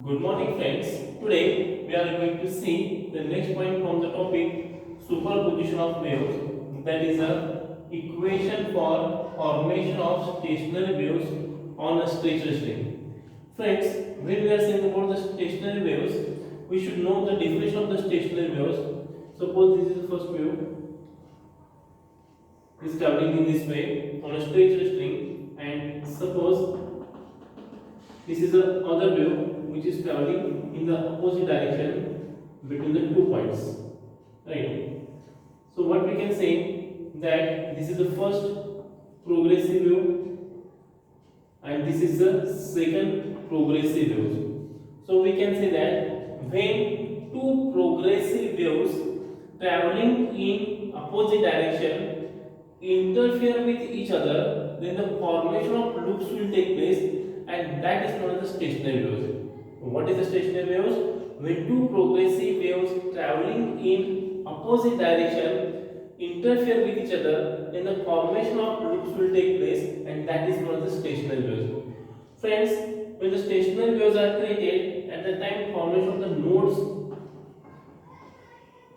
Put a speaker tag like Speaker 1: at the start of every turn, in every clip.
Speaker 1: Good morning friends. Today we are going to see the next point from the topic superposition of waves, that is a equation for formation of stationary waves on a stretched string. Friends, when we are saying about the stationary waves, we should know the definition of the stationary waves. Suppose this is the first wave is traveling in this way on a stretched string, and suppose this is the other wave which is traveling in the opposite direction between the 2 points, right? So what we can say, that this is the first progressive wave and this is the second progressive wave. So we can say that when two progressive waves traveling in opposite direction interfere with each other, then the formation of loops will take place, and that is known as the stationary waves. What is the stationary waves? When two progressive waves traveling in opposite direction interfere with each other, then the formation of loops will take place, and that is known as the stationary waves. Friends, when the stationary waves are created, at the time formation of the nodes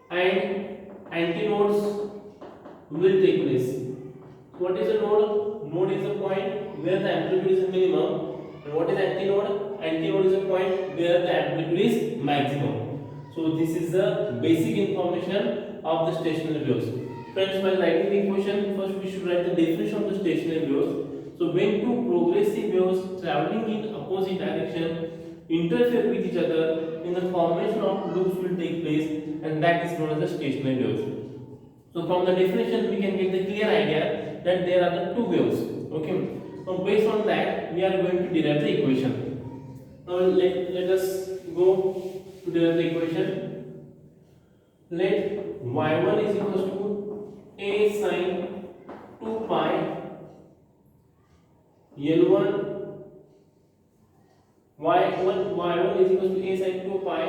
Speaker 1: and antinodes will take place. What is a node? Node is a point where the amplitude is minimum. And what is antinode? Antinode is a point where the amplitude is maximum. So this is the basic information of the stationary waves. Friends, while writing the equation, first we should write the definition of the stationary waves. So when two progressive waves traveling in opposite direction interfere with each other, then the formation of loops will take place, and that is known as the stationary waves. So from the definition we can get the clear idea that there are the two waves. Okay. So based on that we are going to derive the equation. Now let us go to derive the equation. Let y1 is equals to a sine 2 pi l1, y1 is equals to a sine 2 pi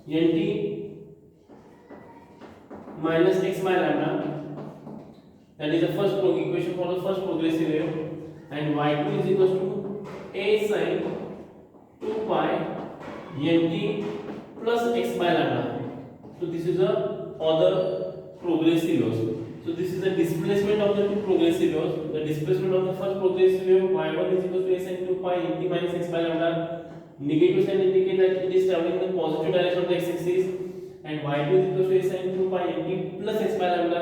Speaker 1: nt minus x by lambda, that is the first equation for the first progressive wave, and y2 is equals to a sine 2 pi nt plus x by lambda. So this is the other progressive waves. So this is the displacement of the two progressive waves. The displacement of the first progressive wave, y1 is equals to a sine 2 pi nt minus x by lambda. Negative sign indicate that it is traveling in the positive direction of the x-axis, and y2 is equals to a sine 2 pi nt plus x by lambda.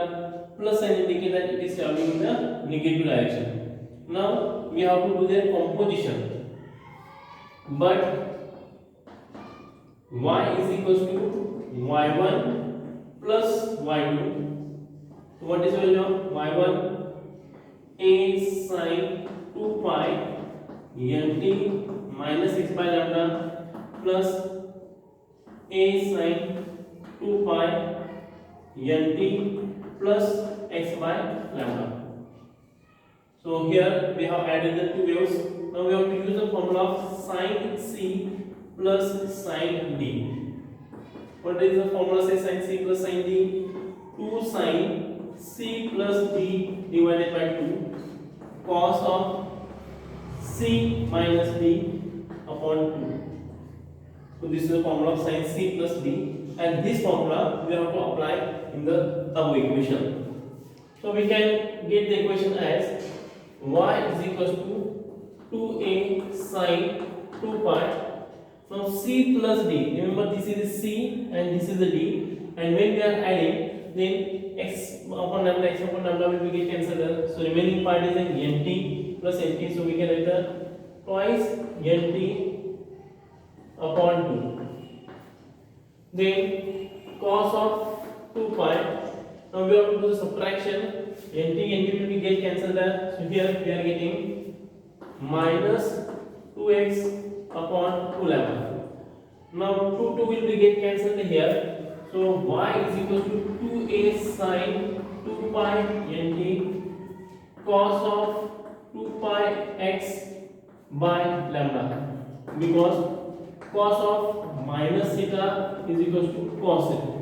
Speaker 1: Plus sign indicate that it is traveling in the negative direction. Now we have to do their composition, but y is equals to y1 plus y2. So what is the value of y1? A sine 2 pi nt minus x by lambda plus a sine 2 pi nt plus x by lambda. So here we have added the two waves. Now we have to use the formula of sin C plus sin D. What is the formula? Say sin C plus sin D. 2 sin C plus D divided by 2 cos of C minus D upon 2. So this is the formula of sin C plus D, and this formula we have to apply in the above equation. So we can get the equation as y is equals to 2a sine 2 pi. Now C plus D, remember this is C and this is the D, and when we are adding, then x upon lambda will be get cancelled. So remaining part is an nt plus nt, so we can write the twice nt upon 2. Then cos of 2 pi. Now we have to do the subtraction. Nt will be get cancelled. So here we are getting minus 2x upon 2 lambda. Now 2 will be get cancelled here. So y is equal to 2a sine 2 pi nt cos of 2 pi x by lambda, because cos of minus theta is equals to cos theta.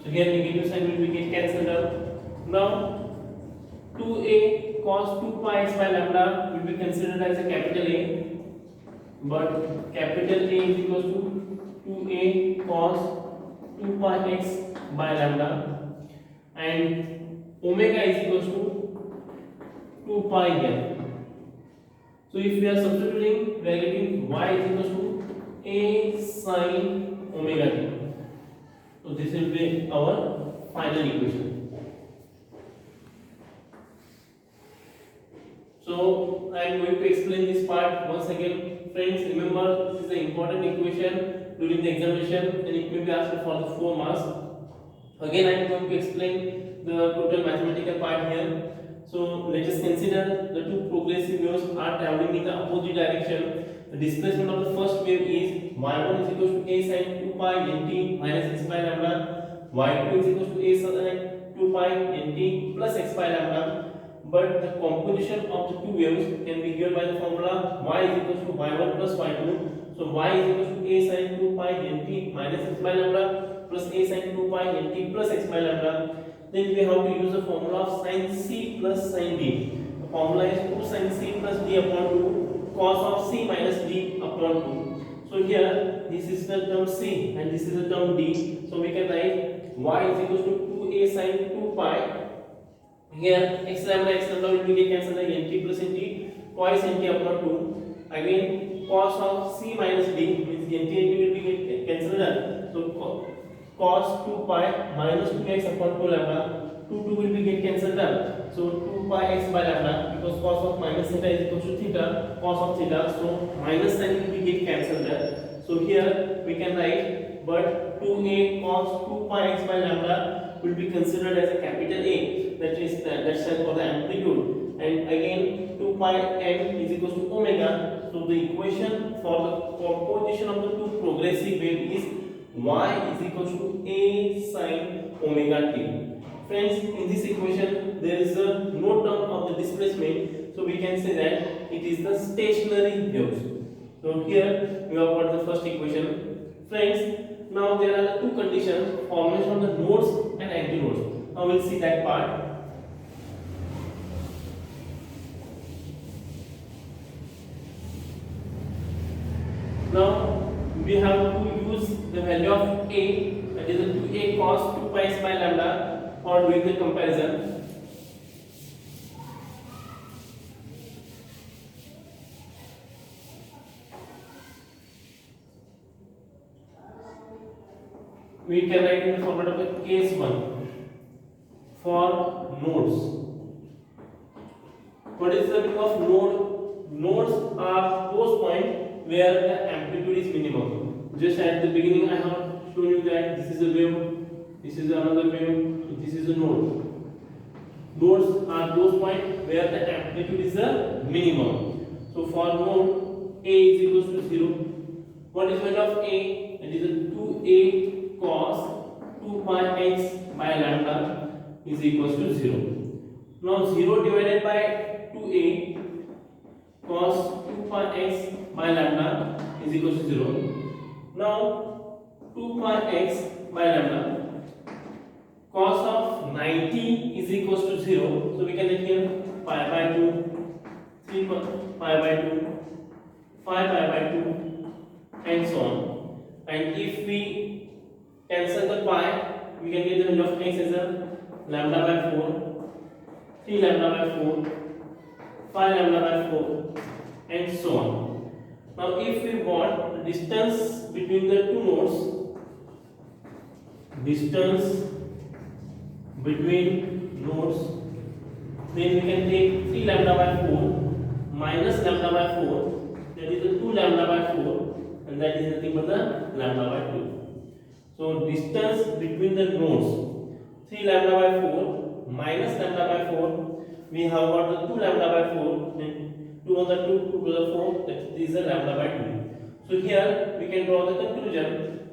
Speaker 1: So here negative sign will be get cancelled out. Now 2a cos 2 pi x by lambda will be considered as a capital A but capital A is equals to 2a cos 2 pi x by lambda, and omega is equals to 2 pi here. So if we are substituting, we are getting y is equals to a sin omega t. So this will be our final equation. So I am going to explain this part once again. Friends, remember this is an important equation during the examination and it may be asked for the 4 marks. Again I am going to explain the total mathematical part here. So let us consider the two progressive waves are traveling in the opposite direction. The displacement of the first wave is y1 is equal to a sin 2 pi nt minus x by lambda, y2 is equal to a sin 2 pi nt plus x by lambda. But the composition of the two waves can be given by the formula y is equal to y1 plus y2. So y is equal to a sin 2 pi nt minus x by lambda plus a sin 2 pi nt plus x by lambda. Then we have to use the formula of sin c plus sin d. The formula is 2 sin c plus d upon 2 cos of c minus d upon 2. So here this is the term c and this is the term d. So we can write y is equal to 2a sin 2 pi. Here x lambda will be cancelled by nt plus nt twice nt upon 2. Again cos of c minus d means nt will be cancelled. So cos 2 pi minus 2x upon 2 lambda, 2 will be cancelled. So 2 pi x by lambda, because cos of minus theta is equal to theta cos of theta, so minus sign will be cancelled. So here we can write, but 2a cos 2 pi x by lambda will be considered as a capital A, that is that stands for the amplitude, and again 2 pi m is equal to omega. So the equation for the composition of the two progressive wave is y is equal to a sin omega t. Friends, in this equation there is a no term of the displacement, so we can say that it is the stationary waves. So here we have got the first equation. Friends, now there are the two conditions, formation of the nodes and antinodes. Now we will see that part. Now we have to use the value of a, that is the 2a cos 2 pi x by lambda, for doing the comparison. We can write in the format of the case 1 for nodes. What is the meaning of node? Nodes are those points where the amplitude is minimum. Just at the beginning I have shown you that this is a wave, this is another wave, so this is a node. Nodes are those points where the amplitude is the minimum. So for node a is equals to 0. What is value of a? It is a 2a cos 2 pi x by lambda is equals to 0. Now 0 divided by 2a cos 2 pi x by lambda is equals to 0. Now 2 pi x by lambda cos of 90 is equals to 0. So we can write here pi by 2, 3 pi by 2, 5 pi by 2 and so on. And if we cancel the pi, we can get the value of x as a lambda by 4, 3 lambda by 4, 5 lambda by 4 and so on. Now if we want the distance between the two nodes, then we can take 3 lambda by 4 minus lambda by 4, that is the 2 lambda by 4, and that is nothing but the lambda by 2. So distance between the nodes, 3 lambda by 4 minus lambda by 4, we have got the 2 lambda by 4, and 2 on the 2, 2 to the 4, that is the lambda by 2. So here we can draw the conclusion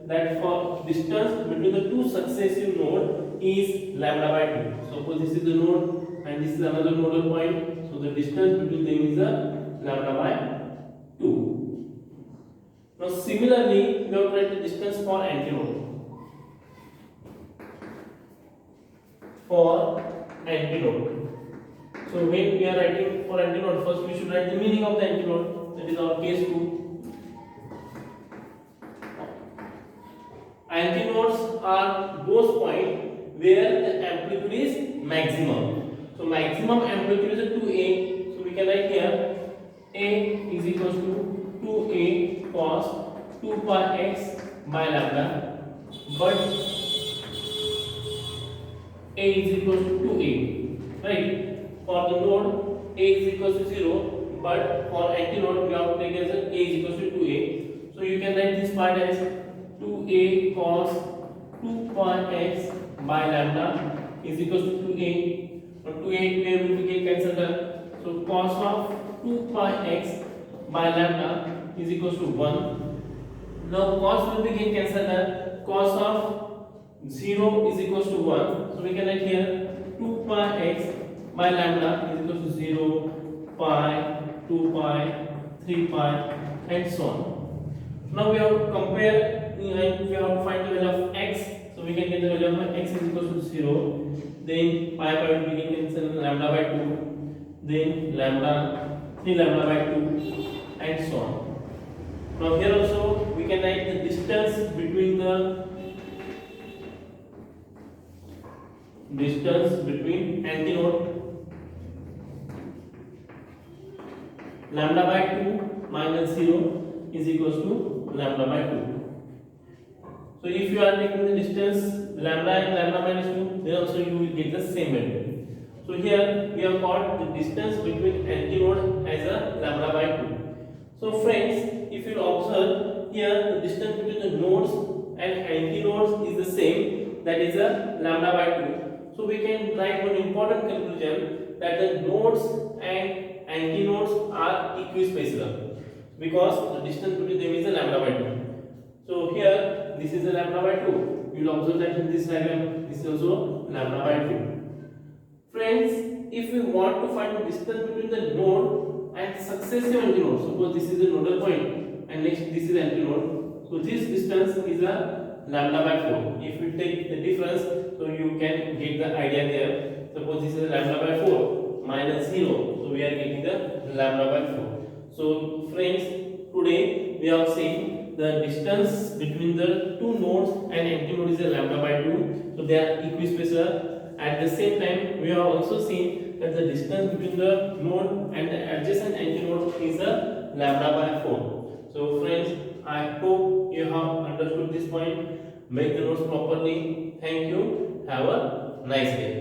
Speaker 1: that for distance between the two successive nodes is lambda by 2. Suppose this is the node and this is another nodal point, so the distance between them is a lambda by 2. Now similarly, we have write the distance for antinode. So when we are writing for antinode, first we should write the meaning of the antinode, that is our case 2. Antinodes are those points where the amplitude is maximum. So maximum amplitude is 2a. So we can write here a is equals to 2a cos 2 pi x by lambda, but a is equals to 2a, right? For the node a is equals to 0, but for antinode we have to take as a is equals to 2a. So you can write this part as 2a cos 2 pi x by lambda is equals to 2a. Now 2a will be cancelled. So cos of 2 pi x by lambda is equals to 1. Now cos will be cancelled. Cos of 0 is equals to 1. So we can write here 2 pi x by lambda is equals to 0, pi, 2 pi, 3 pi, and so on. Now we have to compare, we have to find the value of x. So we can get the value of x is equals to 0. Then pi will be cancelled, lambda by 2. Then lambda, 3 lambda by 2, and so on. Now here also we can write the distance between antinode. Lambda by 2 minus 0 is equals to lambda by 2. So if you are taking the distance lambda and lambda minus 2, then also you will get the same value. So here we have got the distance between antinode as a lambda by 2. So friends, if you observe here, the distance between the nodes and antinodes is the same, that is a lambda by 2. So we can write one important conclusion, that the nodes and antinodes are equispatial because the distance between them is a lambda by 2. So here this is a lambda by 2. You will observe that in this diagram this is also lambda by 2. Friends, if we want to find the distance between the node and successive antinodes, suppose this is a nodal point and next this is antinode, so this distance is a lambda by 4. If you take the difference, so you can get the idea there. Suppose this is lambda by 4 minus 0, so we are getting the lambda by 4. So friends, today we have seen the distance between the two nodes and antinode is a lambda by 2, so they are equispatial. At the same time, we have also seen that the distance between the node and the adjacent antinode is a lambda by 4. So friends, I hope you have understood this point. Make the notes properly. Thank you. Have a nice day.